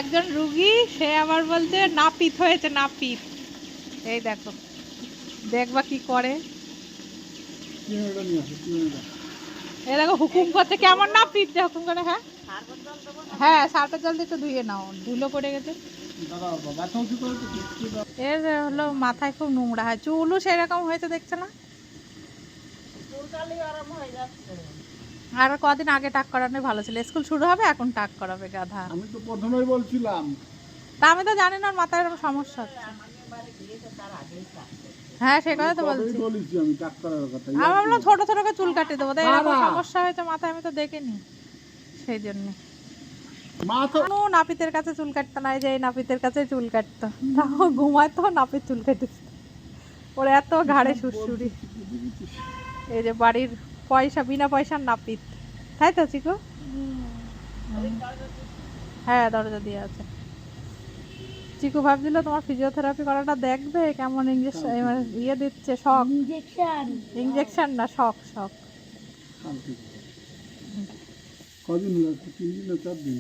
একজন রুগী, সে আবার বলছে নাপিত হয়েছে, নাপিত। এই দেখো, দেখবা কি করে। এই দেখো হুকুম করছে, কেমন নাপিত যে হুকুম করে। হ্যাঁ হ্যাঁ, সার্ফের জল দিয়ে একটু ধুয়ে নাও, ধুলো পড়ে গেছে। এর হলো মাথায় খুব নোংরা হয়, চুলও সেরকম হয়েছে, দেখছে না? আর কদিন আগে টাক করানোই ভালো ছিল, স্কুল শুরু হবে এখন টাক করাবে গাধা। আমি তো প্রথমেই বলছিলাম। তা আমি তো জানি না ওর মাথায় এরকম সমস্যা হচ্ছে। হ্যাঁ সে কথা তো বলছি, আমি ডাক্তারের কথা। আমি ভাবলাম ছোট ছোট করে চুল কাটিয়ে দেবো, তাই এরকম সমস্যা হয়েছে মাথায়, আমি তো দেখিনি সেই জন্য। কোনো নাপিতের কাছে চুল কাটতো না, এই যে এই নাপিতের কাছে চুল কাটতো, তাও ঘুমাতো নাপিত চুল কাটিস। ওর এত ঘাড়ে সুরসুরি। এই যে বাড়ির পয়সা, বিনা পয়সার নাপিত, তাই তো চিকু? হ্যাঁ দরজা দিয়ে আছে। চিকু ভাবছিল তোমার ফিজিওথেরাপি করাটা দেখবে, কেমন ইঞ্জেকশন ইয়ে দিচ্ছে, শক। ইঞ্জেকশন না, শক শক। কদিন হলো? 3 দিন না 4 দিন।